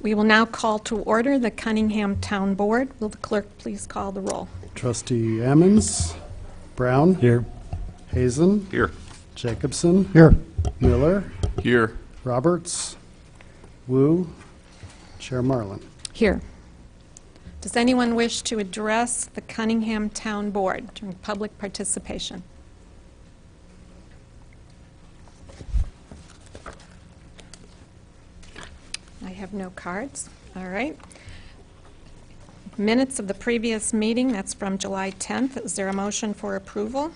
We will now call to order the Cunningham Town Board. Will the clerk please call the roll? Trustee Ammons. Brown. Here. Hazen. Here. Jacobson. Here. Miller. Here. Roberts. Wu. Chair Marlin. Here. Does anyone wish to address the Cunningham Town Board during public participation? I have no cards. All right. Minutes of the previous meeting, that's from July 10th. Is there a motion for approval?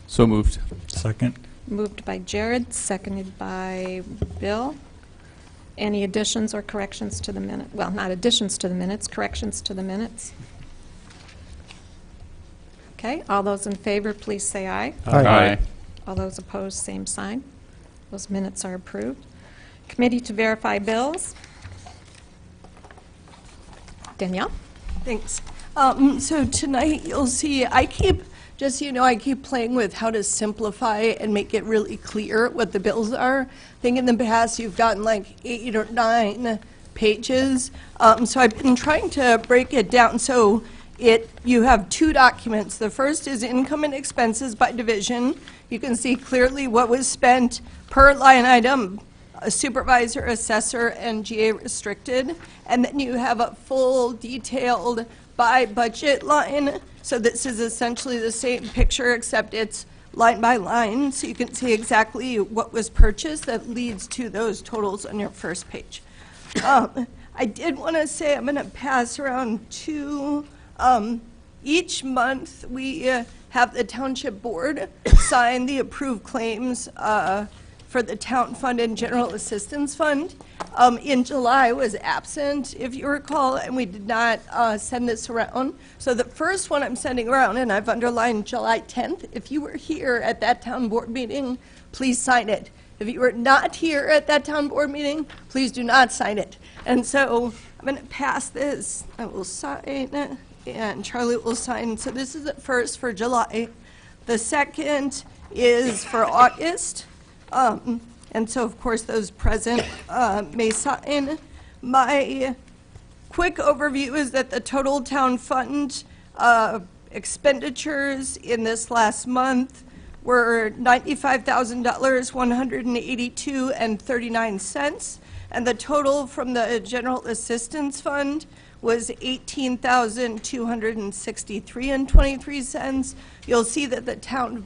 So moved. Second. Moved by Jared, seconded by Bill. Any additions or corrections to the minute? Well, not additions to the minutes, corrections to the minutes. Okay, all those in favor, please say aye. Aye. All those opposed, same sign. Those minutes are approved. Committee to verify bills. Danielle? Thanks. So tonight you'll see, just so you know, I keep playing with how to simplify and make it really clear what the bills are. I think in the past you've gotten like 8 or 9 pages. So I've been trying to break it down so you have 2 documents. The first is income and expenses by division. You can see clearly what was spent per line item, a supervisor, assessor, and GA restricted. And then you have a full detailed by budget line. So this is essentially the same picture except it's line by line. So you can see exactly what was purchased that leads to those totals on your first page. I did want to say I'm going to pass around 2. Each month we have the Township Board sign the approved claims for the Town Fund and General Assistance Fund. In July I was absent, if you recall, and we did not send this around. So the first one I'm sending around, and I've underlined July 10th. If you were here at that Town Board meeting, please sign it. If you were not here at that Town Board meeting, please do not sign it. And so I'm going to pass this. I will sign it, and Charlie will sign. So this is the first for July. The second is for August. And so, of course, those present may sign. My quick overview is that the total town fund expenditures in this last month were $95,000, $182.39, and the total from the General Assistance Fund was $18,263.23. You'll see that the town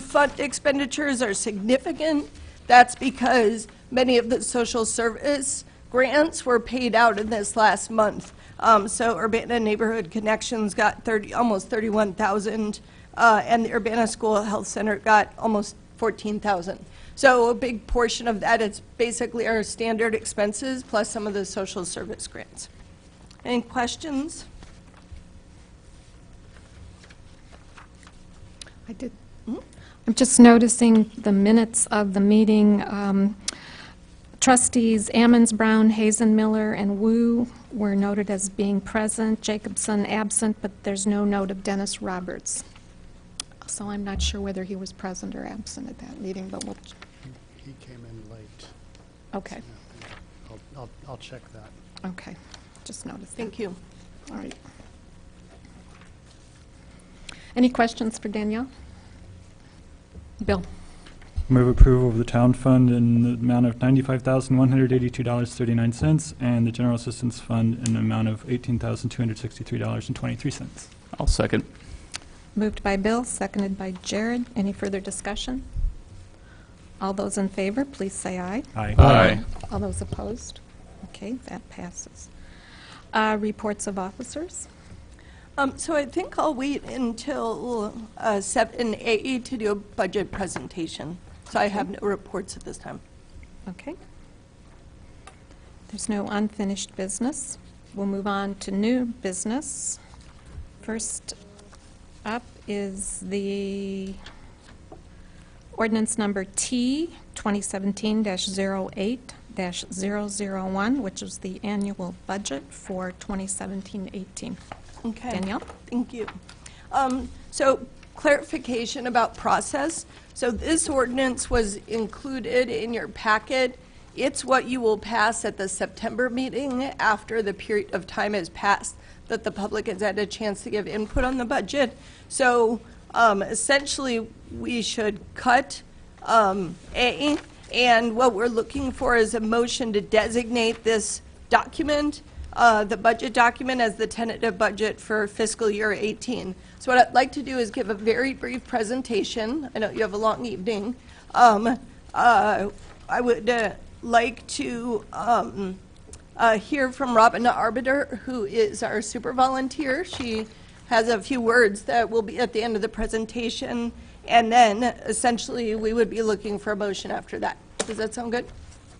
fund expenditures are significant. That's because many of the social service grants were paid out in this last month. So Urbana Neighborhood Connections got almost $31,000, and the Urbana School Health Center got almost $14,000. So a big portion of that is basically our standard expenses plus some of the social service grants. Any questions? I did. I'm just noticing the minutes of the meeting. Trustees Ammons, Brown, Hazen, Miller, and Wu were noted as being present. Jacobson absent, but there's no note of Dennis Roberts. So I'm not sure whether he was present or absent at that meeting, but we'll... He came in late. Okay. I'll check that. Okay. Just noticed. Thank you. All right. Any questions for Danielle? Bill? Move approval of the town fund in the amount of $95,182.39 and the general assistance fund in the amount of $18,263.23. I'll second. Moved by Bill, seconded by Jared. Any further discussion? All those in favor, please say aye. Aye. Aye. All those opposed? Okay, that passes. Reports of officers. So I think I'll wait until 7A to do a budget presentation. So I have no reports at this time. Okay. There's no unfinished business. We'll move on to new business. First up is the ordinance number T 2017-08-001, which is the annual budget for 2017-18. Okay. Danielle? Thank you. So clarification about process. So this ordinance was included in your packet It's what you will pass at the September meeting after the period of time has passed that the public has had a chance to give input on the budget. So essentially, we should cut A, and what we're looking for is a motion to designate this document, the budget document, as the tentative budget for fiscal year 18. So what I'd like to do is give a very brief presentation. I know you have a long evening. I would like to hear from Robin Arbiter, who is our super volunteer. She has a few words that will be at the end of the presentation, and then essentially we would be looking for a motion after that. Does that sound good?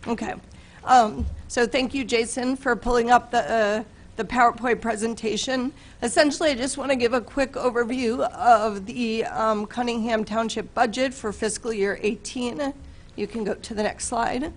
Okay. So thank you, Jason, for pulling up the PowerPoint presentation. Essentially, I just want to give a quick overview of the Cunningham Township budget for fiscal year 18. You can go to the next slide.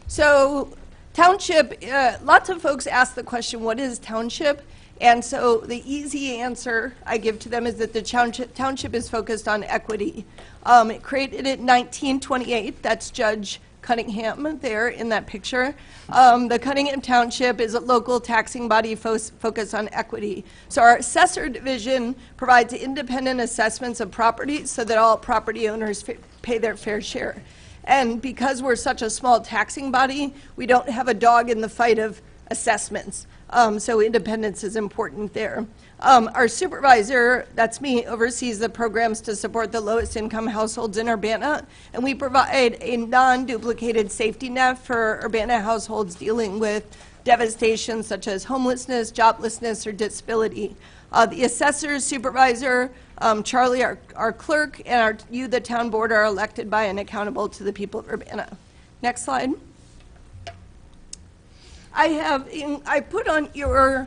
So Township, lots of folks ask the question, what is Township? And so the easy answer I give to them is that the Township is focused on equity. It created in 1928, that's Judge Cunningham there in that picture. The Cunningham Township is a local taxing body focused on equity. So our assessor division provides independent assessments of property so that all property owners pay their fair share. And because we're such a small taxing body, we don't have a dog in the fight of assessments. So independence is important there. Our supervisor, that's me, oversees the programs to support the lowest income households in Urbana, and we provide a non-duplicated safety net for Urbana households dealing with devastation such as homelessness, joblessness, or disability. The assessor, supervisor, Charlie, our clerk, and you, the town board, are elected by and accountable to the people of Urbana. Next slide. I put on your,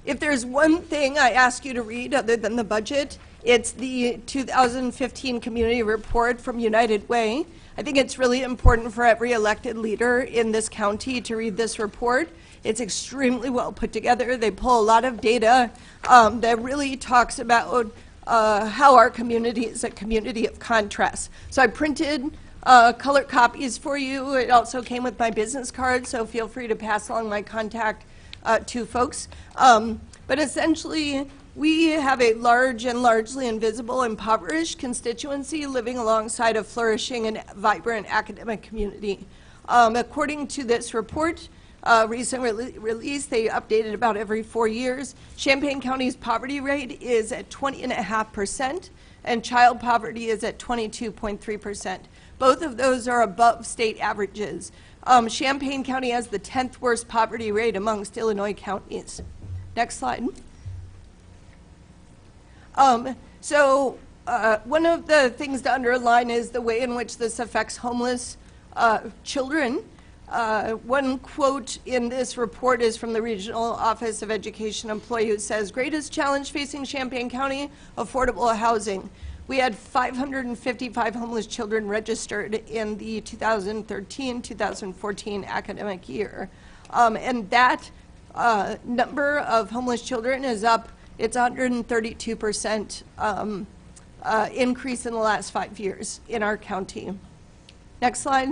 if there's one thing I ask you to read other than the budget, it's the 2015 community report from United Way. I think it's really important for every elected leader in this county to read this report. It's extremely well put together. They pull a lot of data that really talks about how our community is a community of contrast. So I printed color copies for you. It also came with my business card, so feel free to pass along my contact to folks. But essentially, we have a large and largely invisible impoverished constituency living alongside a flourishing and vibrant academic community. According to this report, recent release, they update it about every 4 years. Champaign County's poverty rate is at 20.5%, and child poverty is at 22.3%. Both of those are above state averages. Champaign County has the 10th worst poverty rate amongst Illinois counties. Next slide. So one of the things to underline is the way in which this affects homeless children. One quote in this report is from the Regional Office of Education employee who says, "Greatest challenge facing Champaign County, affordable housing. We had 555 homeless children registered in the 2013-2014 academic year." And that number of homeless children is up, it's 132% increase in the last 5 years in our county. Next slide.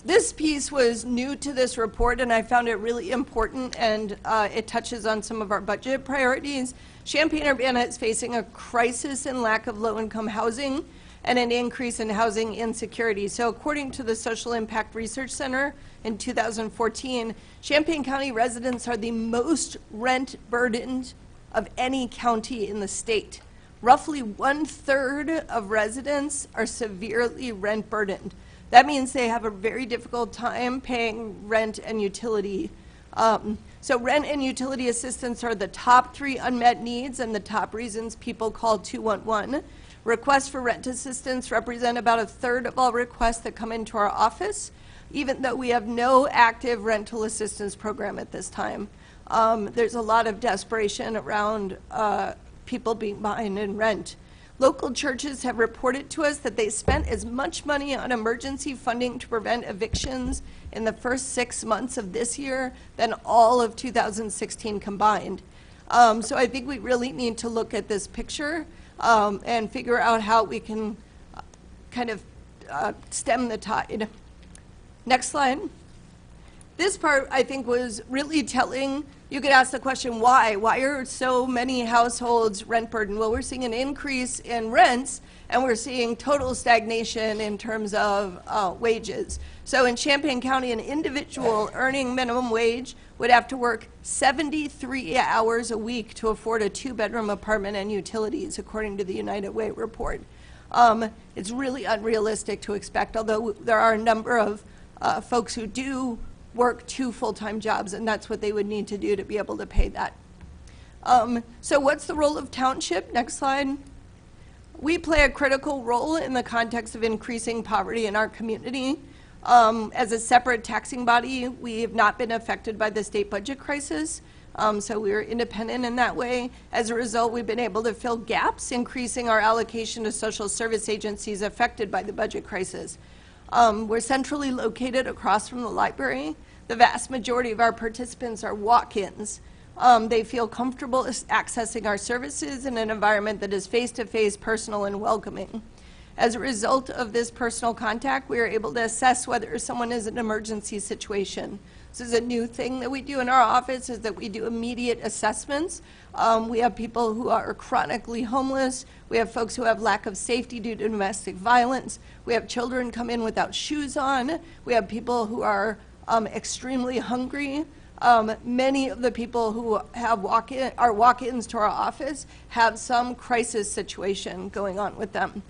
This piece was new to this report, and I found it really important, and it touches on some of our budget priorities. Champaign-Urbana is facing a crisis in lack of low-income housing and an increase in housing insecurity. So according to the Social Impact Research Center in 2014, Champaign County residents are the most rent burdened of any county in the state. Roughly 1/3 of residents are severely rent burdened. That means they have a very difficult time paying rent and utility. So rent and utility assistance are the top 3 unmet needs and the top reasons people call 211. Requests for rent assistance represent about 1/3 of all requests that come into our office, even though we have no active rental assistance program at this time. There's a lot of desperation around people being behind in rent. Local churches have reported to us that they spent as much money on emergency funding to prevent evictions in the first 6 months of this year than all of 2016 combined. So I think we really need to look at this picture and figure out how we can kind of stem the tide. Next slide. This part, I think, was really telling. You could ask the question, why? Why are so many households rent burdened? Well, we're seeing an increase in rents, and we're seeing total stagnation in terms of wages. So in Champaign County, an individual earning minimum wage would have to work 73 hours a week to afford a 2-bedroom apartment and utilities, according to the United Way report. It's really unrealistic to expect, although there are a number of folks who do work 2 full-time jobs, and that's what they would need to do to be able to pay that. So what's the role of Township? Next slide. We play a critical role in the context of increasing poverty in our community. As a separate taxing body, we have not been affected by the state budget crisis, so we're independent in that way. As a result, we've been able to fill gaps, increasing our allocation to social service agencies affected by the budget crisis. We're centrally located across from the library. The vast majority of our participants are walk-ins. They feel comfortable accessing our services in an environment that is face-to-face, personal, and welcoming. As a result of this personal contact, we are able to assess whether someone is in an emergency situation. This is a new thing that we do in our office, is that we do immediate assessments. We have people who are chronically homeless. We have folks who have lack of safety due to domestic violence. We have children come in without shoes on. We have people who are extremely hungry. Many of the people who have are walk-ins to our office have some crisis situation going on with them.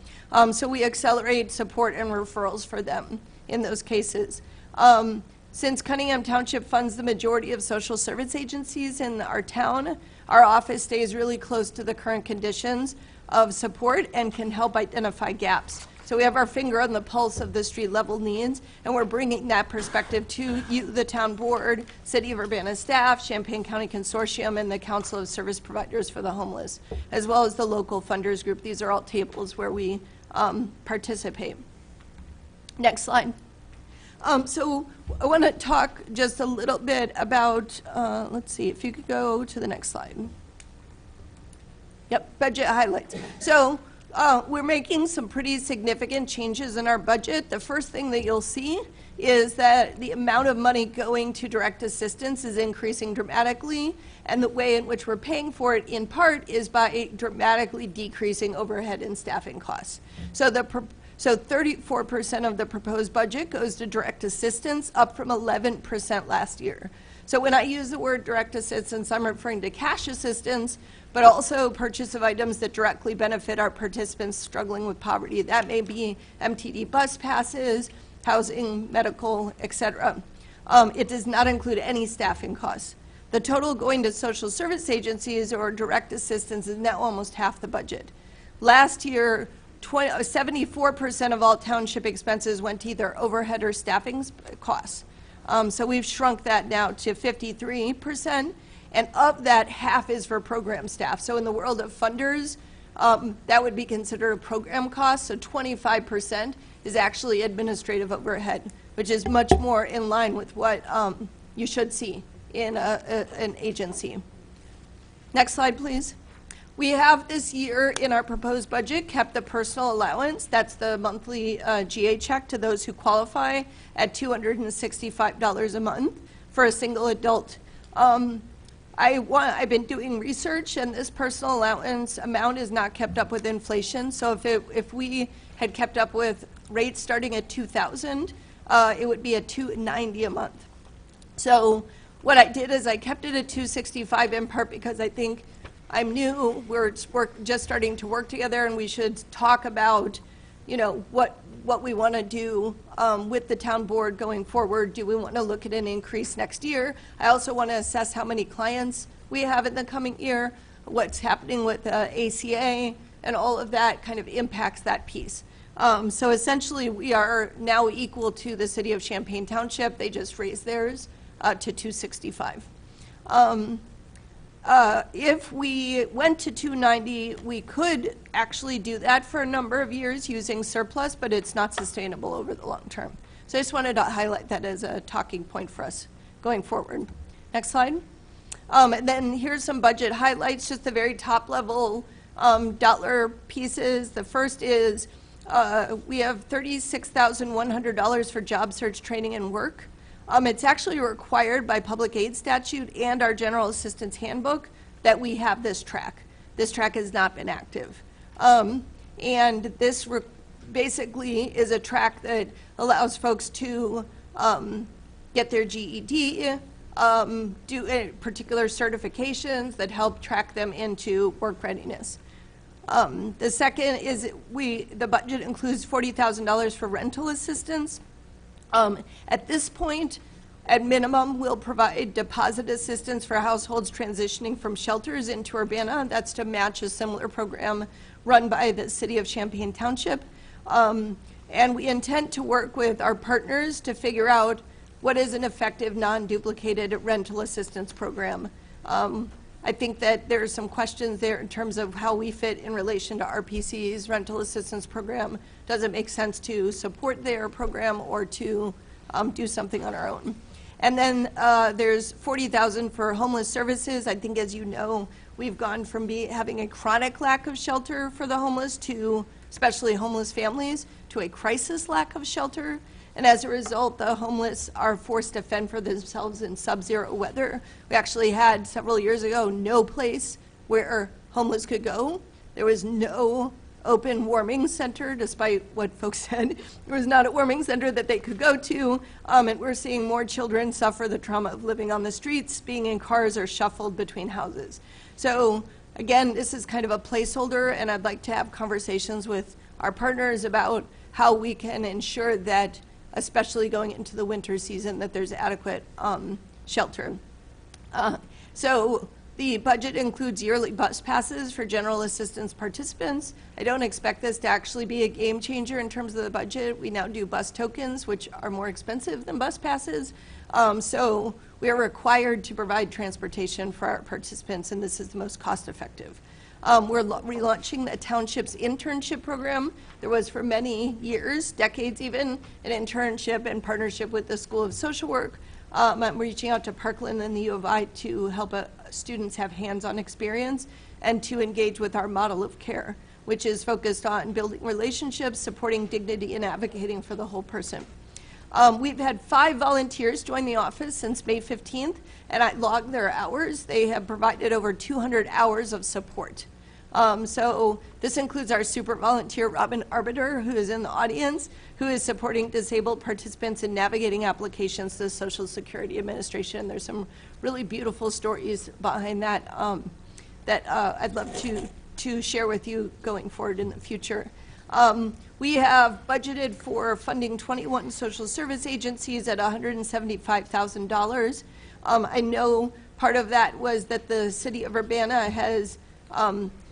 So we accelerate support and referrals for them in those cases. Since Cunningham Township funds the majority of social service agencies in our town, our office stays really close to the current conditions of support and can help identify gaps. So we have our finger on the pulse of the street level needs, and we're bringing that perspective to you, the town board, City of Urbana staff, Champaign County Consortium, and the Council of Service Providers for the Homeless, as well as the local funders group. These are all tables where we participate. Next slide. So I want to talk just a little bit about, let's see, if you could go to the next slide. Yep, budget highlights. So we're making some pretty significant changes in our budget. The first thing that you'll see is that the amount of money going to direct assistance is increasing dramatically, and the way in which we're paying for it in part is by dramatically decreasing overhead and staffing costs. So 34% of the proposed budget goes to direct assistance, up from 11% last year. So when I use the word direct assistance, I'm referring to cash assistance, but also purchase of items that directly benefit our participants struggling with poverty. That may be MTD bus passes, housing, medical, etc. It does not include any staffing costs. The total going to social service agencies or direct assistance is now almost half the budget. Last year, 74% of all township expenses went to either overhead or staffing costs. So we've shrunk that now to 53%, and of that, half is for program staff. So in the world of funders, that would be considered a program cost, so 25% is actually administrative overhead, which is much more in line with what you should see in an agency. Next slide, please. We have this year in our proposed budget kept the personal allowance, that's the monthly GA check to those who qualify, at $265 a month for a single adult. I've been doing research, and this personal allowance amount is not kept up with inflation. So if we had kept up with rates starting at $2,000, it would be at $290 a month. So what I did is I kept it at $265 in part because I think I'm new, we're just starting to work together, and we should talk about, you know, what we want to do with the town board going forward. Do we want to look at an increase next year? I also want to assess how many clients we have in the coming year, what's happening with ACA, and all of that kind of impacts that piece. So essentially, we are now equal to the City of Champaign Township. They just raised theirs to $265. If we went to $290, we could actually do that for a number of years using surplus, but it's not sustainable over the long term. So I just wanted to highlight that as a talking point for us going forward. Next slide. And then here's some budget highlights, just the very top level dollar pieces. The first is we have $36,100 for job search, training, and work. It's actually required by public aid statute and our general assistance handbook that we have this track. This track has not been active. And this basically is a track that allows folks to get their GED, do particular certifications that help track them into work readiness. The second is the budget includes $40,000 for rental assistance. At this point, at minimum, we'll provide deposit assistance for households transitioning from shelters into Urbana. That's to match a similar program run by the City of Champaign Township. And we intend to work with our partners to figure out what is an effective, non-duplicated rental assistance program. I think that there are some questions there in terms of how we fit in relation to RPC's rental assistance program. Does it make sense to support their program or to do something on our own? And then there's $40,000 for homeless services. I think, as you know, we've gone from having a chronic lack of shelter for the homeless to, especially homeless families, to a crisis lack of shelter. And as a result, the homeless are forced to fend for themselves in sub-zero weather. We actually had, several years ago, no place where homeless could go. There was no open warming center, despite what folks said. There was not a warming center that they could go to. And we're seeing more children suffer the trauma of living on the streets, being in cars, or shuffled between houses. So again, this is kind of a placeholder, and I'd like to have conversations with our partners about how we can ensure that, especially going into the winter season, that there's adequate shelter. So the budget includes yearly bus passes for general assistance participants. I don't expect this to actually be a game changer in terms of the budget. We now do bus tokens, which are more expensive than bus passes. So we are required to provide transportation for our participants, and this is the most cost-effective. We're relaunching the Township's internship program. There was for many years, decades even, an internship in partnership with the School of Social Work. I'm reaching out to Parkland and the U of I to help students have hands-on experience and to engage with our model of care, which is focused on building relationships, supporting dignity, and advocating for the whole person. We've had 5 volunteers join the office since May 15th, and I logged their hours. They have provided over 200 hours of support. So this includes our super volunteer, Robin Arbiter, who is in the audience, who is supporting disabled participants in navigating applications to the Social Security Administration. There's some really beautiful stories behind that that I'd love to share with you going forward in the future. We have budgeted for funding 21 social service agencies at $175,000. I know part of that was that the City of Urbana has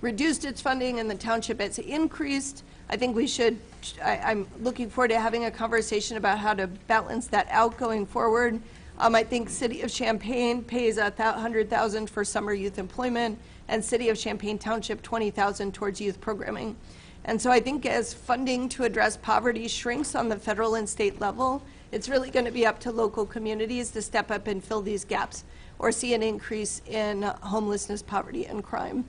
reduced its funding and the township has increased. I think we should, I'm looking forward to having a conversation about how to balance that out going forward. I think City of Champaign pays $100,000 for summer youth employment, and City of Champaign Township $20,000 towards youth programming. And so I think as funding to address poverty shrinks on the federal and state level, it's really going to be up to local communities to step up and fill these gaps or see an increase in homelessness, poverty, and crime.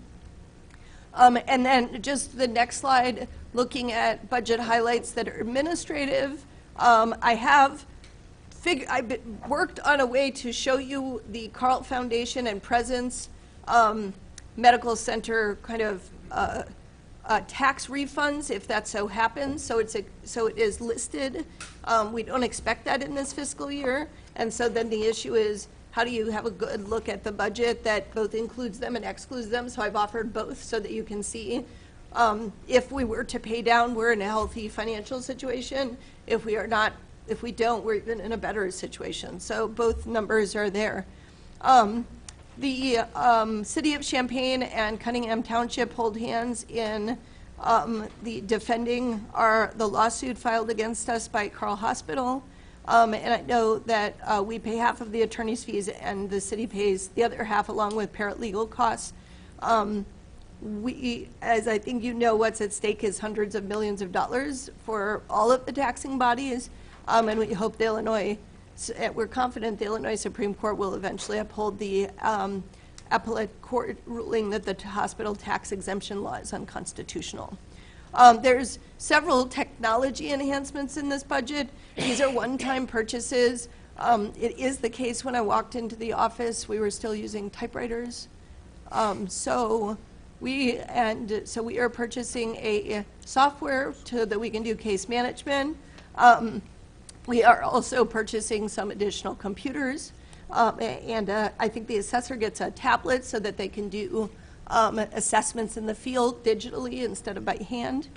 And then just the next slide, looking at budget highlights that are administrative. I've worked on a way to show you the Carl Foundation and Presence Medical Center kind of tax refunds, if that so happens. So it is listed. We don't expect that in this fiscal year. And so then the issue is, how do you have a good look at the budget that both includes them and excludes them? So I've offered both so that you can see if we were to pay down, we're in a healthy financial situation. If we are not, if we don't, we're even in a better situation. So both numbers are there. The City of Champaign and Cunningham Township hold hands in the defending the lawsuit filed against us by Carl Hospital. And I know that we pay half of the attorney's fees and the city pays the other half along with paralegal costs. As I think you know, what's at stake is hundreds of millions of dollars for all of the taxing bodies. And we hope we're confident the Illinois Supreme Court will eventually uphold the appellate court ruling that the hospital tax exemption law is unconstitutional. There's several technology enhancements in this budget. These are one-time purchases. It is the case when I walked into the office, we were still using typewriters. So we are purchasing a software so that we can do case management. We are also purchasing some additional computers. I think the assessor gets a tablet so that they can do assessments in the field digitally instead of by hand.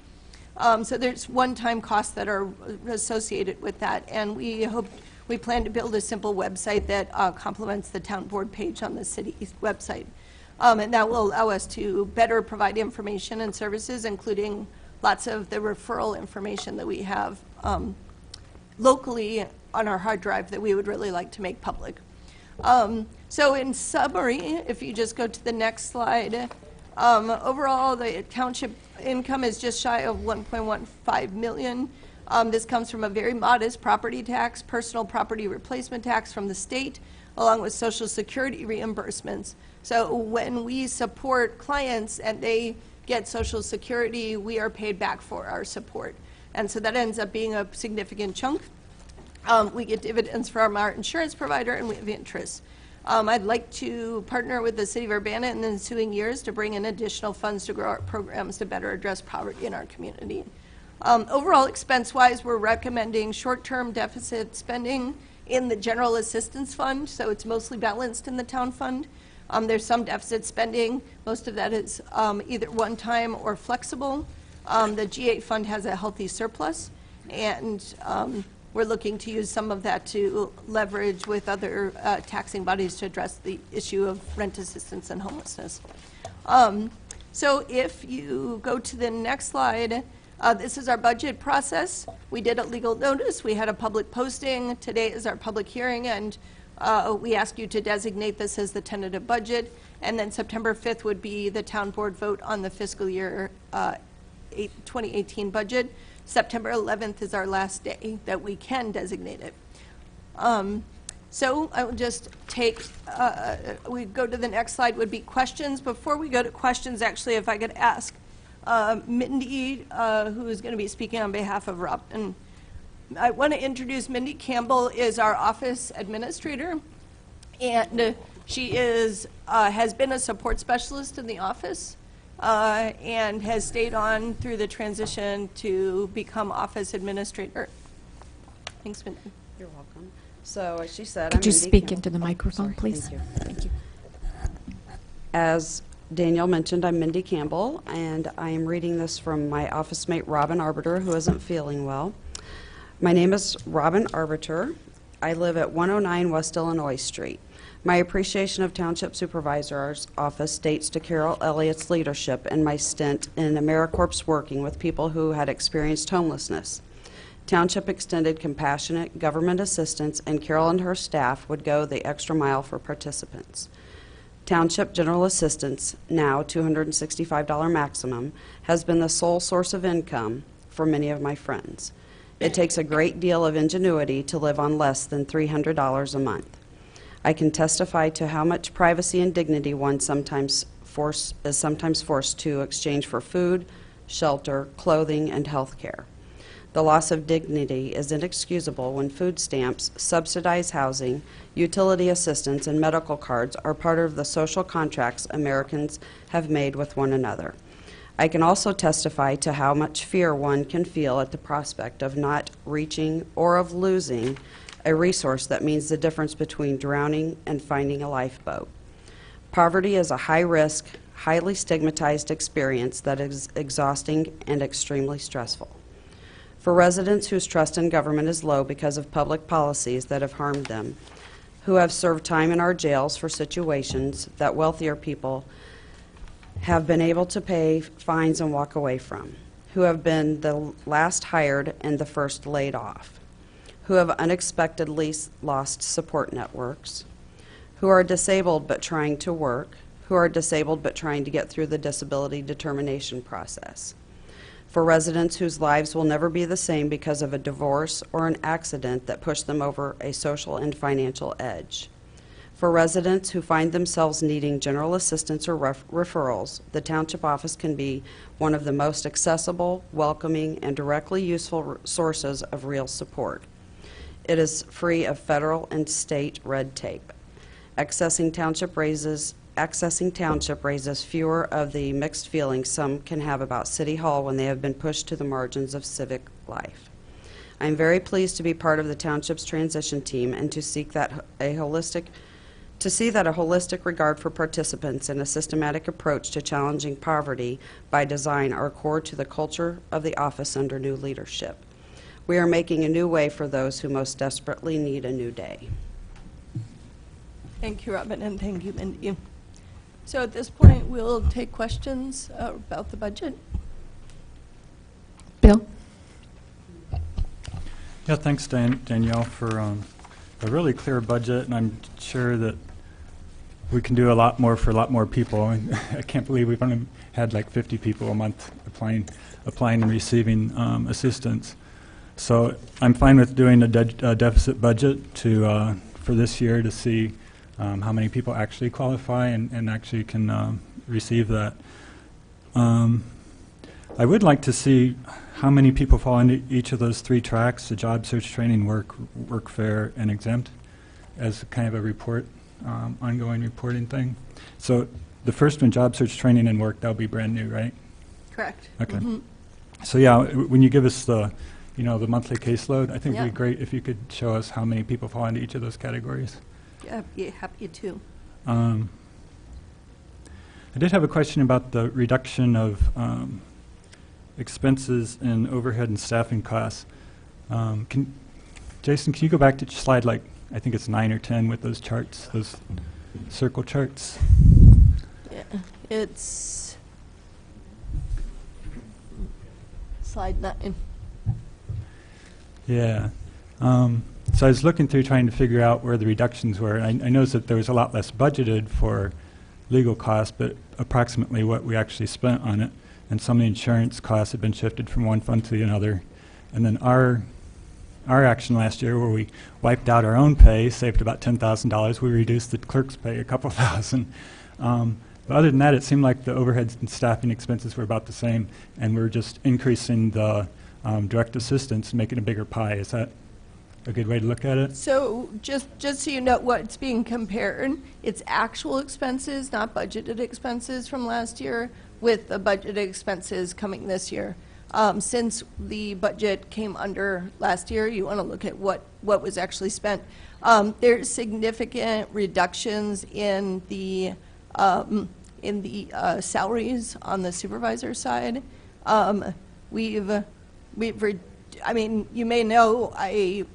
So there's one-time costs that are associated with that, and we plan to build a simple website that complements the town board page on the city's website. And that will allow us to better provide information and services, including lots of the referral information that we have locally on our hard drive that we would really like to make public. So in summary, if you just go to the next slide, overall the township income is just shy of 1.15 million. This comes from a very modest property tax, personal property replacement tax from the state, along with Social Security reimbursements. So when we support clients and they get Social Security, we are paid back for our support. And so that ends up being a significant chunk. We get dividends from our insurance provider, and we have interest. I'd like to partner with the City of Urbana in the ensuing years to bring in additional funds to grow our programs to better address poverty in our community. Overall, expense-wise, we're recommending short-term deficit spending in the General Assistance Fund, so it's mostly balanced in the town fund. There's some deficit spending. Most of that is either one-time or flexible. The G8 fund has a healthy surplus, and we're looking to use some of that to leverage with other taxing bodies to address the issue of rent assistance and homelessness. So if you go to the next slide, this is our budget process. We did a legal notice. We had a public posting. Today is our public hearing, and we ask you to designate this as the tentative budget. And then September 5th would be the town board vote on the fiscal year 2018 budget. September 11th is our last day that we can designate it. So I will just take, we go to the next slide would be questions. Before we go to questions, actually, if I could ask Mindy, who is going to be speaking on behalf of Rob. And I want to introduce Mindy Campbell is our office administrator, and she is has been a support specialist in the office and has stayed on through the transition to become office administrator. Thanks, Mindy. You're welcome. So as she said, Could you I'm Mindy speak Campbell. into the microphone, Sorry, please? Thank you. Thank you. As Danielle mentioned, I'm Mindy Campbell, and I am reading this from my office mate, Robin Arbiter, who isn't feeling well. My name is Robin Arbiter. I live at 109 West Illinois Street. My appreciation of Township Supervisor's office dates to Carol Elliott's leadership and my stint in AmeriCorps working with people who had experienced homelessness. Township extended compassionate government assistance, and Carol and her staff would go the extra mile for participants. Township General Assistance, now $265 maximum, has been the sole source of income for many of my friends. It takes a great deal of ingenuity to live on less than $300 a month. I can testify to how much privacy and dignity one is sometimes forced to exchange for food, shelter, clothing, and health care. The loss of dignity is inexcusable when food stamps, subsidized housing, utility assistance, and medical cards are part of the social contracts Americans have made with one another. I can also testify to how much fear one can feel at the prospect of not reaching or of losing a resource that means the difference between drowning and finding a lifeboat. Poverty is a high-risk, highly stigmatized experience that is exhausting and extremely stressful. For residents whose trust in government is low because of public policies that have harmed them, who have served time in our jails for situations that wealthier people have been able to pay fines and walk away from, who have been the last hired and the first laid off, who have unexpectedly lost support networks, who are disabled but trying to work, who are disabled but trying to get through the disability determination process, for residents whose lives will never be the same because of a divorce or an accident that pushed them over a social and financial edge, For residents who find themselves needing general assistance or referrals, the Township office can be one of the most accessible, welcoming, and directly useful sources of real support. It is free of federal and state red tape. Accessing Township raises fewer of the mixed feelings some can have about City Hall when they have been pushed to the margins of civic life. I am very pleased to be part of the Township's transition team and to see that a holistic regard for participants and a systematic approach to challenging poverty by design are core to the culture of the office under new leadership. We are making a new way for those who most desperately need a new day. Thank you, Robin, and thank you, Mindy. So at this point, we'll take questions about the budget. Bill? Yeah, thanks, Danielle, for a really clear budget, and I'm sure that we can do a lot more for a lot more people. I can't believe we've only had like 50 people a month applying and receiving assistance. So I'm fine with doing a deficit budget for this year to see how many people actually qualify and actually can receive that. I would like to see how many people fall into each of those three tracks, the job search, training, work fair, and exempt, as kind of a report, ongoing reporting thing. So the first one, job search, training, and work, that'll be brand new, right? Correct. Okay. Mhm. So yeah, when you give us the monthly caseload, I think Yeah. it'd be great if you could show us how many people fall into each of those categories. Yeah, be happy to. I did have a question about the reduction of expenses and overhead and staffing costs. Jason, can you go back to slide, like, I think it's 9 or 10 with those charts, those circle charts? Yeah, it's slide 9. Yeah. So I was looking through trying to figure out where the reductions were. And I noticed that there was a lot less budgeted for legal costs, but approximately what we actually spent on it. And some of the insurance costs had been shifted from one fund to another. And then our action last year, where we wiped out our own pay, saved about $10,000. We reduced the clerk's pay a couple thousand. But other than that, it seemed like the overhead and staffing expenses were about the same, and we're just increasing the direct assistance and making a bigger pie. Is that a good way to look at it? So just so you know what's being compared, it's actual expenses, not budgeted expenses from last year, with the budgeted expenses coming this year. Since the budget came under last year, you want to look at what was actually spent. There's significant reductions in the salaries on the supervisor side. I mean, you may know I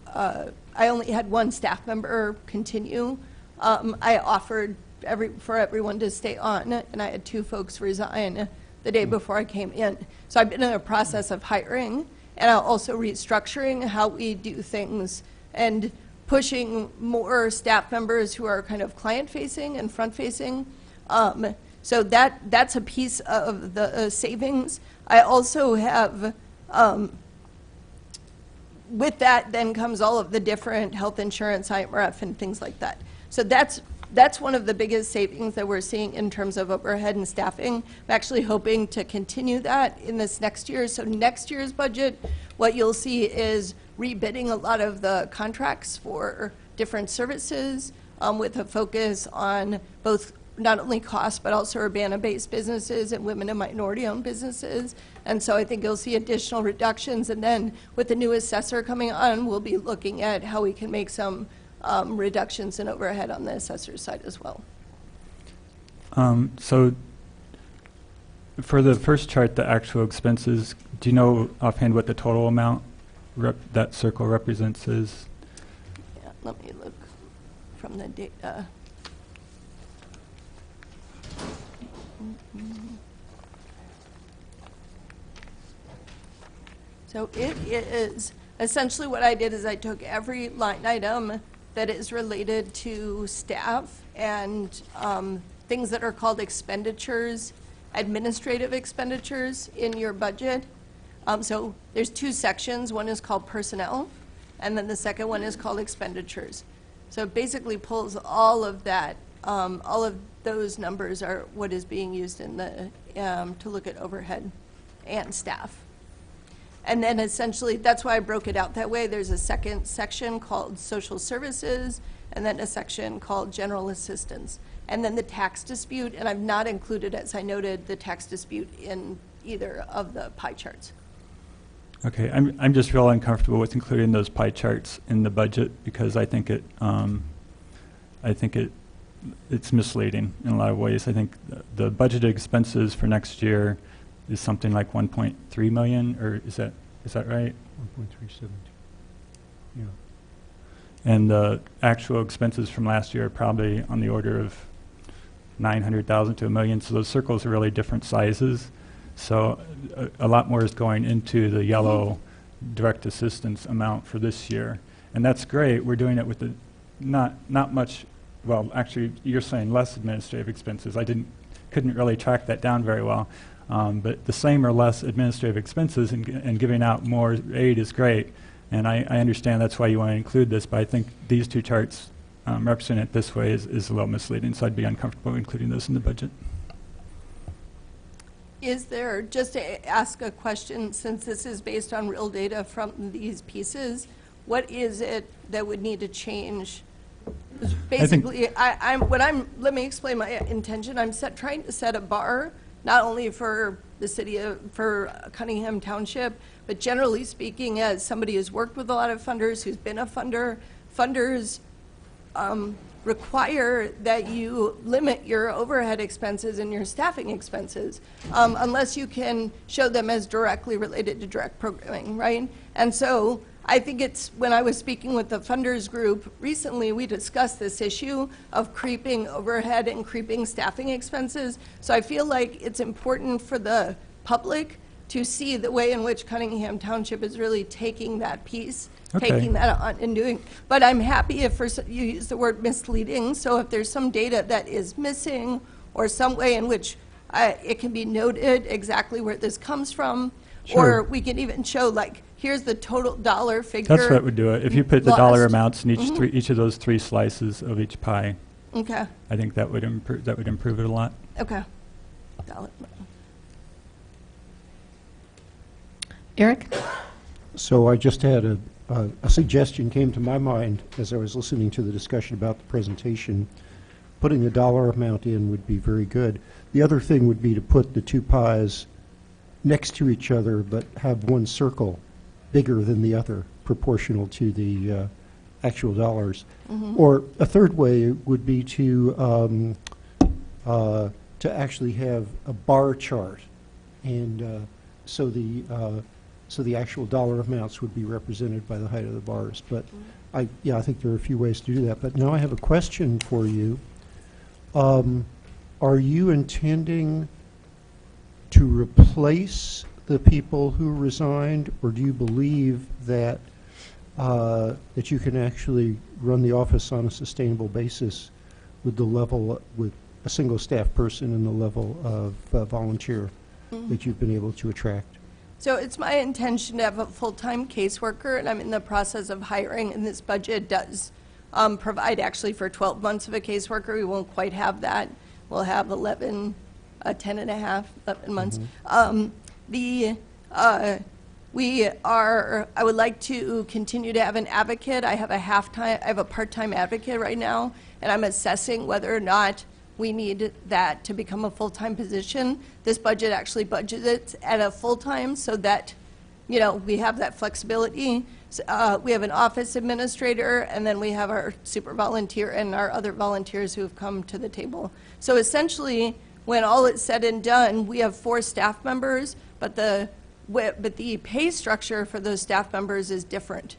only had one staff member continue. I offered for everyone to stay on, and I had 2 folks resign the day before I came in. So I've been in a process of hiring and also restructuring how we do things and pushing more staff members who are kind of client-facing and front-facing. So that's a piece of the savings. I also have, with that then comes all of the different health insurance, IMRF, and things like that. So that's one of the biggest savings that we're seeing in terms of overhead and staffing. I'm actually hoping to continue that in this next year. So next year's budget, what you'll see is rebidding a lot of the contracts for different services with a focus on both not only cost, but also Urbana-based businesses and women and minority-owned businesses. And so I think you'll see additional reductions. And then with the new assessor coming on, we'll be looking at how we can make some reductions in overhead on the assessor's side as well. So for the first chart, the actual expenses, do you know offhand what the total amount that circle represents is? Yeah, let me look from the data. So it is, essentially what I did is I took every line item that is related to staff and things that are called expenditures, administrative expenditures in your budget. So there's 2 sections. One is called personnel, and then the second one is called expenditures. So it basically pulls all of that, all of those numbers are what is being used in the, to look at overhead and staff. And then essentially, that's why I broke it out that way. There's a second section called social services, and then a section called general assistance. And then the tax dispute, and I've not included, as I noted, the tax dispute in either of the pie charts. Okay, I'm just real uncomfortable with including those pie charts in the budget because I think it's misleading in a lot of ways. I think the budgeted expenses for next year is something like 1.3 million, or is that right? 1.37. Yeah. And the actual expenses from last year are probably on the order of 900,000 to $1 million. So those circles are really different sizes. So a lot more is going into the yellow direct assistance amount for this year. And that's great. We're doing it with the not much, well, actually, you're saying less administrative expenses. I couldn't really track that down very well. But the same or less administrative expenses and giving out more aid is great. And I understand that's why you want to include this, but I think these two charts represent it this way is a little misleading, so I'd be uncomfortable including those in the budget. Is there, just to ask a question, since this is based on real data from these pieces, what is it that would need to change? Basically, let me explain my intention. I'm trying to set a bar, not only for the city for Cunningham Township, but generally speaking, as somebody who's worked with a lot of funders, who's been a funder, funders require that you limit your overhead expenses and your staffing expenses unless you can show them as directly related to direct programming, right? And so I think it's, when I was speaking with the funders group recently, we discussed this issue of creeping overhead and creeping staffing expenses. So I feel like it's important for the public to see the way in which Cunningham Township is really taking that piece, taking that on and doing. But I'm happy if you use the word misleading. So if there's some data that is missing or some way in which it can be noted exactly where this comes from, Sure. or we can even show like, here's the total dollar figure. That's what would do it. If you put the dollar amounts in each of those three slices of each pie, Okay, I think that would improve it a lot. okay. Dollar. Eric? So I just had a suggestion came to my mind as I was listening to the discussion about the presentation. Putting the dollar amount in would be very good. The other thing would be to put the two pies next to each other, but have one circle bigger than the other, proportional to the actual dollars. Or a third way would be to actually have a bar chart, and so the actual dollar amounts would be represented by the height of the bars. But I think there are a few ways to do that. But now I have a question for you. Are you intending to replace the people who resigned, or do you believe that that you can actually run the office on a sustainable basis with a single staff person and the level of volunteer that you've been able to attract? So it's my intention to have a full-time caseworker, and I'm in the process of hiring, and this budget does provide actually for 12 months of a caseworker. We won't quite have that. We'll have 11 months. I would like to continue to have an advocate. I have a part-time advocate right now, and I'm assessing whether or not we need that to become a full-time position. This budget actually budgets it at a full-time so that, we have that flexibility. We have an office administrator, and then we have our super volunteer and our other volunteers who have come to the table. So essentially, when all is said and done, we have 4 staff members, but the pay structure for those staff members is different,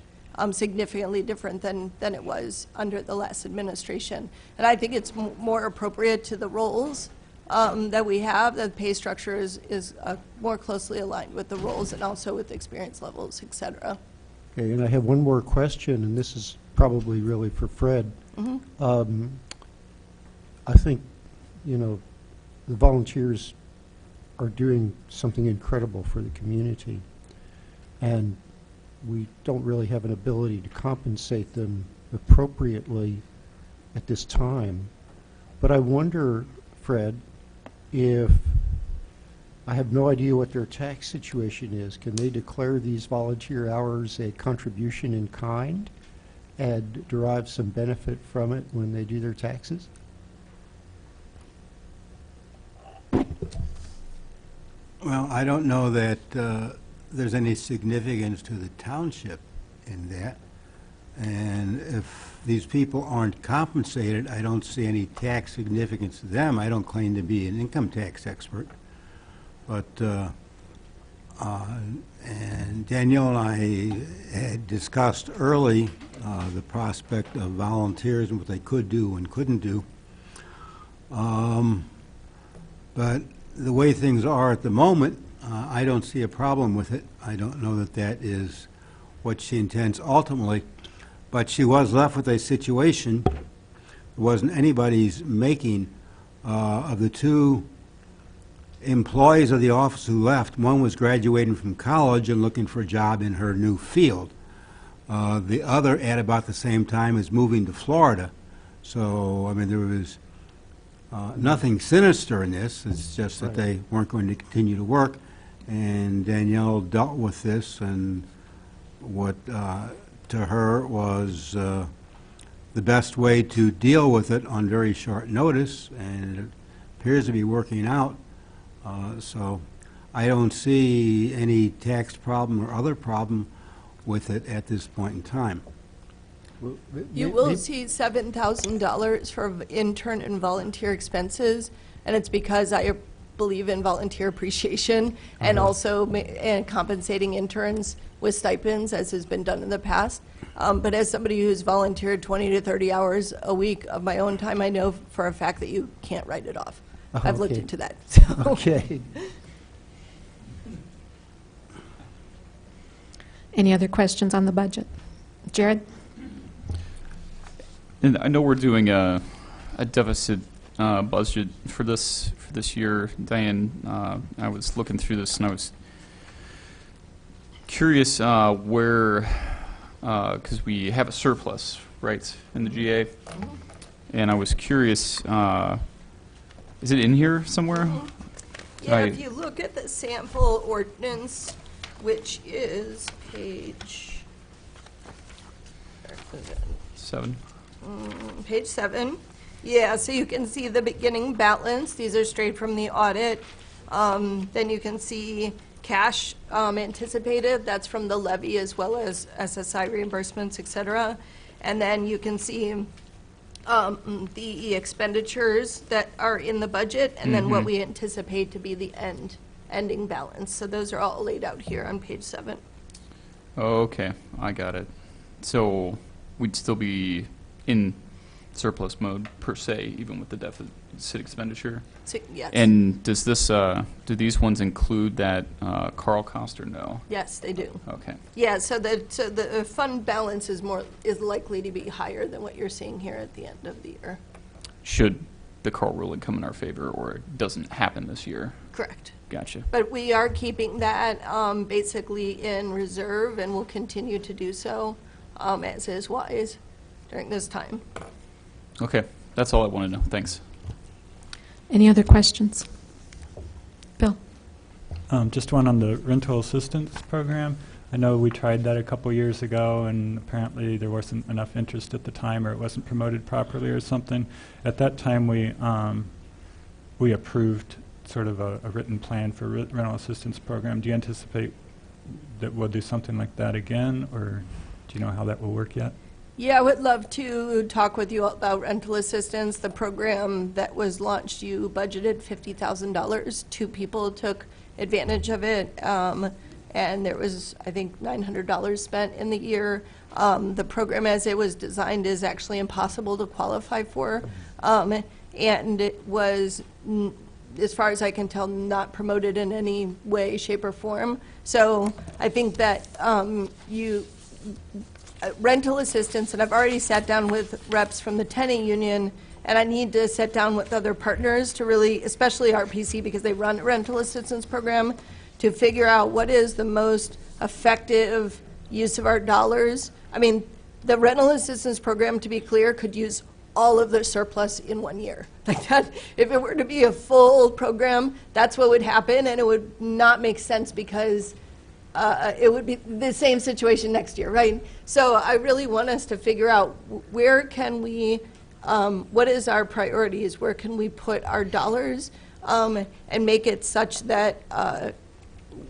significantly different than it was under the last administration. And I think it's more appropriate to the roles that we have. The pay structure is more closely aligned with the roles and also with experience levels, et cetera. Okay, and I have one more question, and this is probably really for Fred. I think, the volunteers are doing something incredible for the community, and we don't really have an ability to compensate them appropriately at this time. But I wonder, Fred, if I have no idea what their tax situation is. Can they declare these volunteer hours a contribution in kind and derive some benefit from it when they do their taxes? Well, I don't know that there's any significance to the township in that. And if these people aren't compensated, I don't see any tax significance to them. I don't claim to be an income tax expert. But, and Danielle and I had discussed early the prospect of volunteers and what they could do and couldn't do. But the way things are at the moment, I don't see a problem with it. I don't know that that is what she intends ultimately. But she was left with a situation, it wasn't anybody's making, of the two employees of the office who left. One was graduating from college and looking for a job in her new field. The other, at about the same time, is moving to Florida. So, I mean, there was nothing sinister in this. It's just that they weren't going to continue to work. And Danielle dealt with this, and what to her was the best way to deal with it on very short notice, and it appears to be working out. So I don't see any tax problem or other problem with it at this point in time. You will see $7,000 for intern and volunteer expenses, and it's because I believe in volunteer appreciation and also and compensating interns with stipends, as has been done in the past. But as somebody who's volunteered 20 to 30 hours a week of my own time, I know for a fact that you can't write it off. I've looked Okay. into that. So. Okay. Any other questions on the budget? Jared? And I know we're doing a deficit budget for this year. Diane, I was looking through this and I was curious where, because we have a surplus, right, in the GA, and I was curious, is it in here somewhere? Yeah, if you look at the sample ordinance, which is page 7. Page 7. Yeah, so you can see the beginning balance. These are straight from the audit. Then you can see cash anticipated. That's from the levy as well as SSI reimbursements, et cetera. And then you can see the expenditures that are in the budget, and then what we anticipate to be the ending balance. So those are all laid out here on page 7. Okay, I got it. So we'd still be in surplus mode per se, even with the deficit expenditure. So, yes. And does this do these ones include that Carl cost or no? Yes, they do. Okay. Yeah, so the fund balance is likely to be higher than what you're seeing here at the end of the year. Should the Carl ruling come in our favor, or it doesn't happen this year? Correct. Gotcha. But we are keeping that basically in reserve, and will continue to do so as is wise during this time. Okay, that's all I want to know. Thanks. Any other questions? Bill? Just one on the rental assistance program. I know we tried that a couple years ago, and apparently there wasn't enough interest at the time, or it wasn't promoted properly or something. At that time, we approved sort of a written plan for rental assistance program. Do you anticipate that we'll do something like that again, or do you know how that will work yet? Yeah, I would love to talk with you about rental assistance. The program that was launched, you budgeted $50,000. 2 people took advantage of it, and there was, I think, $900 spent in the year. The program, as it was designed, is actually impossible to qualify for, and it was, as far as I can tell, not promoted in any way, shape, or form. So I think that rental assistance, and I've already sat down with reps from the tenant union, and I need to sit down with other partners to really, especially RPC, because they run a rental assistance program, to figure out what is the most effective use of our dollars. I mean, the rental assistance program, to be clear, could use all of their surplus in 1 year. Like that, if it were to be a full program, that's what would happen, and it would not make sense because it would be the same situation next year, right? So I really want us to figure out where can we, what is our priorities, where can we put our dollars, and make it such that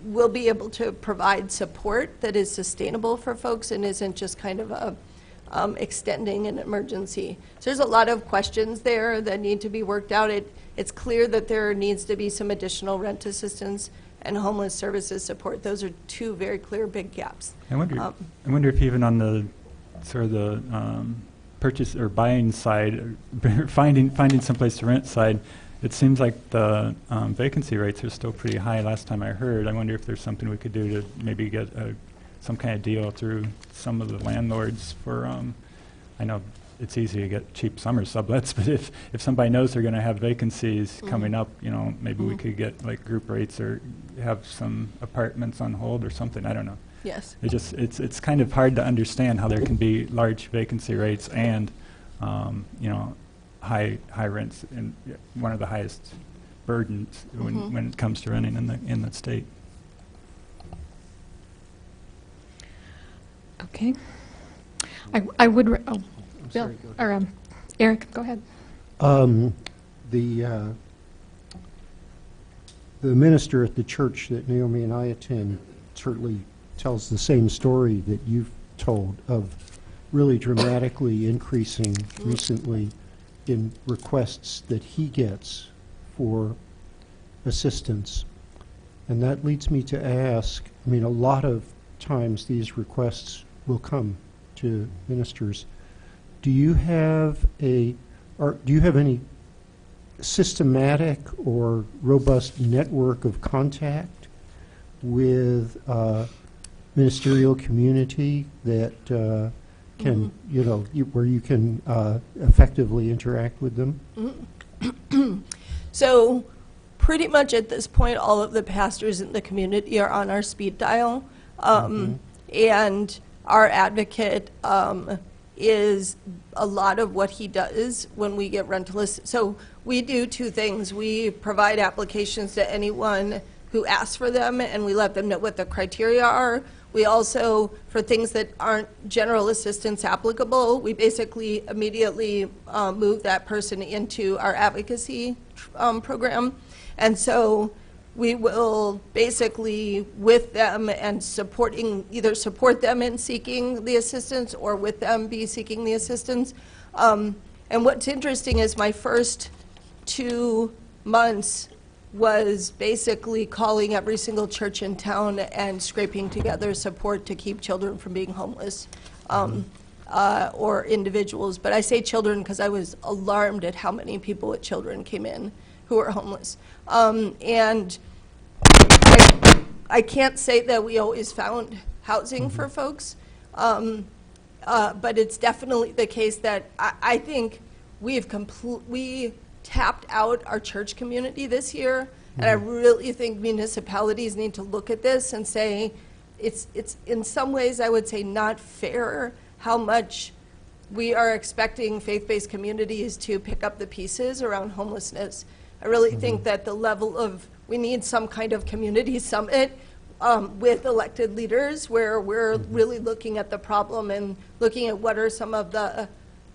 we'll be able to provide support that is sustainable for folks and isn't just kind of a extending an emergency. So there's a lot of questions there that need to be worked out. It's clear that there needs to be some additional rent assistance and homeless services support. Those are two very clear big gaps. I wonder if even on the sort of the purchase or buying side, finding someplace to rent side, it seems like the vacancy rates are still pretty high last time I heard. I wonder if there's something we could do to maybe get some kind of deal through some of the landlords for, I know it's easy to get cheap summer sublets, but if somebody knows they're going to have vacancies coming up, you know, maybe we could get like group rates or have some apartments on hold or something. I don't know. Yes. It's kind of hard to understand how there can be large vacancy rates and, you know, high rents, and one of the highest burdens when it comes to renting in the state. Okay. I would, Bill, sorry, go or Eric, go ahead. The minister at the church that Naomi and I attend certainly tells the same story that you've told of really dramatically increasing recently in requests that he gets for assistance. And that leads me to ask, I mean, a lot of times these requests will come to ministers. Do you have any systematic or robust network of contact with ministerial community that can, you know, where you can effectively interact with them? So pretty much at this point, all of the pastors in the community are on our speed dial. And our advocate is a lot of what he does when we get rentalists. So we do two things. We provide applications to anyone who asks for them, and we let them know what the criteria are. We also, for things that aren't general assistance applicable, we basically immediately move that person into our advocacy program. And so we will basically, with them and either support them in seeking the assistance or with them be seeking the assistance. And what's interesting is my first 2 months was basically calling every single church in town and scraping together support to keep children from being homeless, or individuals. But I say children because I was alarmed at how many people with children came in who were homeless. And I can't say that we always found housing for folks, but it's definitely the case that I think we tapped out our church community this year, and I really think municipalities need to look at this and say it's in some ways, I would say, not fair how much we are expecting faith-based communities to pick up the pieces around homelessness. I really think that the level of, we need some kind of community summit with elected leaders where we're really looking at the problem and looking at what are some of the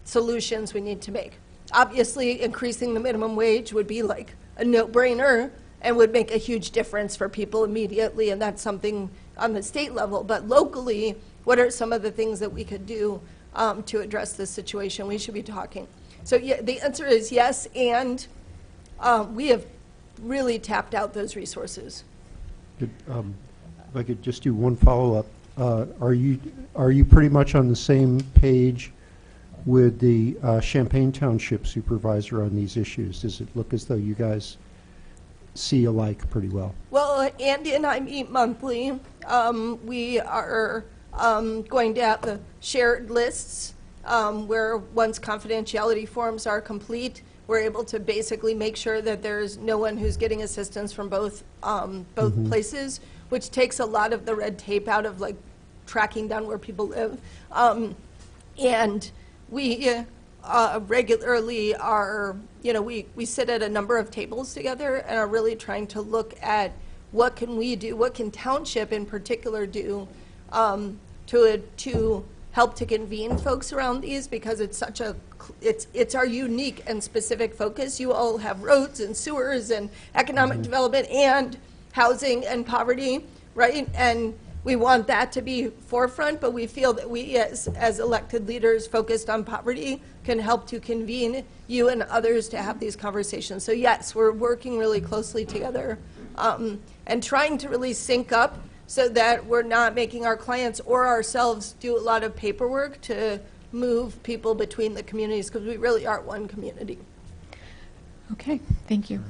solutions we need to make. Obviously, increasing the minimum wage would be like a no-brainer and would make a huge difference for people immediately, and that's something on the state level. But locally, what are some of the things that we could do to address this situation? We should be talking. So yeah, the answer is yes, and we have really tapped out those resources. If I could just do one follow-up. Are you pretty much on the same page with the Champaign Township supervisor on these issues? Does it look as though you guys see alike pretty well? Well, Andy and I meet monthly. We are going to have the shared lists where once confidentiality forms are complete, we're able to basically make sure that there's no one who's getting assistance from both places, which takes a lot of the red tape out of like tracking down where people live. And we regularly are, we sit at a number of tables together and are really trying to look at what can we do, what can Township in particular do to help to convene folks around these, because it's such a, it's our unique and specific focus. You all have roads and sewers and economic development and housing and poverty, right? And we want that to be forefront, but we feel that we as elected leaders focused on poverty can help to convene you and others to have these conversations. So yes, we're working really closely together and trying to really sync up so that we're not making our clients or ourselves do a lot of paperwork to move people between the communities, because we really are one community. Okay, thank you.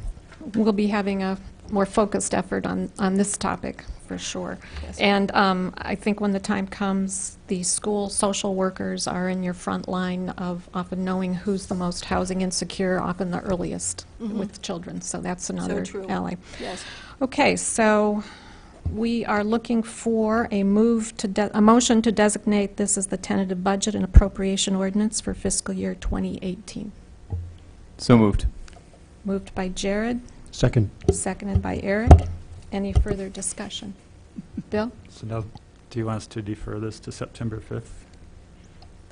We'll be having a more focused effort on this topic, for sure. Yes. And I think when the time comes, the school social workers are in your front line of often knowing who's the most housing insecure, often the earliest with children. So that's another true. ally. Yes. Okay, so we are looking for a motion to designate this as the tentative budget and appropriation ordinance for fiscal year 2018. So moved. Moved by Jared, Second. seconded by Eric. Any further discussion? Bill? So now, do you want us to defer this to September 5th?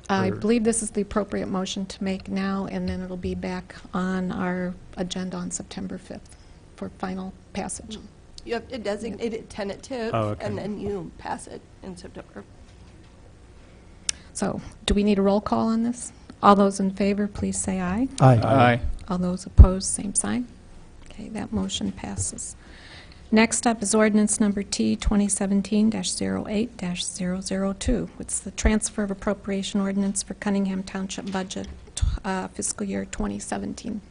I Or- believe this is the appropriate motion to make now, and then it'll be back on our agenda on September 5th for final passage. You have to designate it tentative, Oh, okay. and then you pass it in September. So, do we need a roll call on this? All those in favor, please say aye. Aye. All those opposed, same sign. Okay, that motion passes. Next up is ordinance number T 2017-08-002. It's the transfer of appropriation ordinance for Cunningham Township budget fiscal year 2017.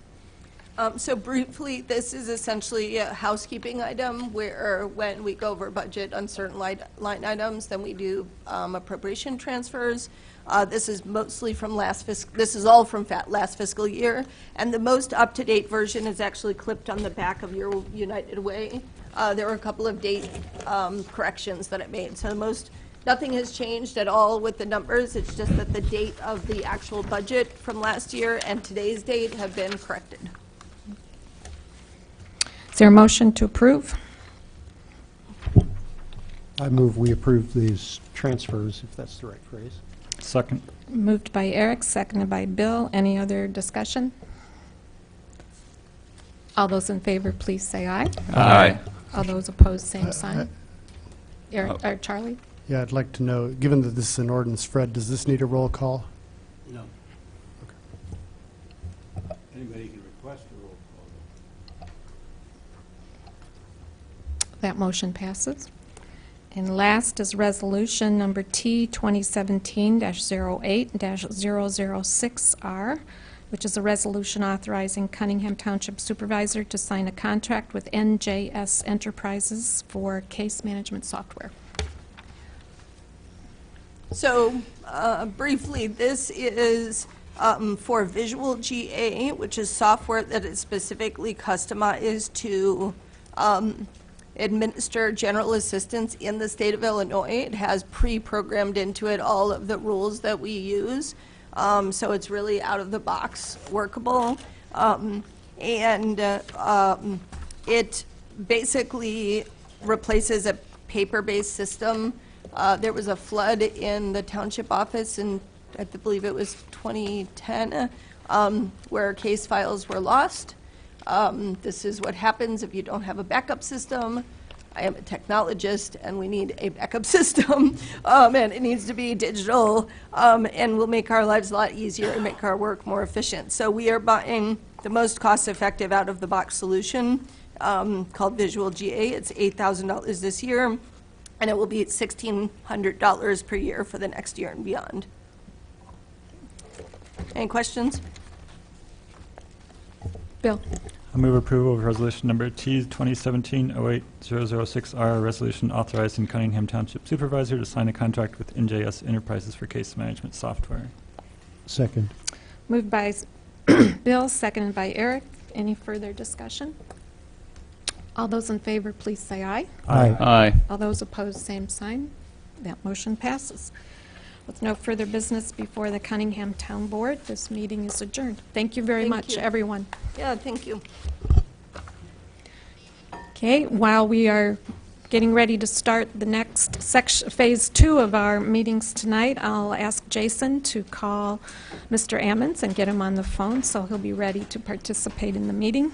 So briefly, this is essentially a housekeeping item where when we go over budget on certain line items, then we do appropriation transfers. This is mostly from this is all from last fiscal year, and the most up-to-date version is actually clipped on the back of your United Way. There were a couple of date corrections that it made. So nothing has changed at all with the numbers. It's just that the date of the actual budget from last year and today's date have been corrected. Is there a motion to approve? I move we approve these transfers, if that's the right phrase. Second. Moved by Eric, seconded by Bill. Any other discussion? All those in favor, please say aye. Aye. All those opposed, same sign. Eric, or Charlie? Yeah, I'd like to know, given that this is an ordinance, Fred, does this need a roll call? No. Anybody can request a roll call. That motion passes. And last is resolution number T 2017-08-006R, which is a resolution authorizing Cunningham Township Supervisor to sign a contract with NJS Enterprises for case management software. So briefly, this is for Visual GA, which is software that is specifically customized to administer general assistance in the state of Illinois. It has pre-programmed into it all of the rules that we use. So it's really out-of-the-box workable. It basically replaces a paper-based system. There was a flood in the township office in, I believe it was 2010, where case files were lost. This is what happens if you don't have a backup system. I am a technologist, and we need a backup system, and it needs to be digital, and will make our lives a lot easier and make our work more efficient. So we are buying the most cost-effective out-of-the-box solution called Visual GA. It's $8,000 this year, and it will be $1,600 per year for the next year and beyond. Any questions? Bill? I move approval of resolution number T 2017-08-006R, a resolution authorizing Cunningham Township Supervisor to sign a contract with NJS Enterprises for case management software. Second. Moved by Bill, seconded by Eric. Any further discussion? All those in favor, please say aye. Aye. Aye. All those opposed, same sign. That motion passes. With no further business before the Cunningham Town Board, this meeting is adjourned. Thank you very Thank much, you. everyone. Yeah, thank you. Okay, while we are getting ready to start the next section, phase 2 of our meetings tonight, I'll ask Jason to call Mr. Ammons and get him on the phone so he'll be ready to participate in the meeting.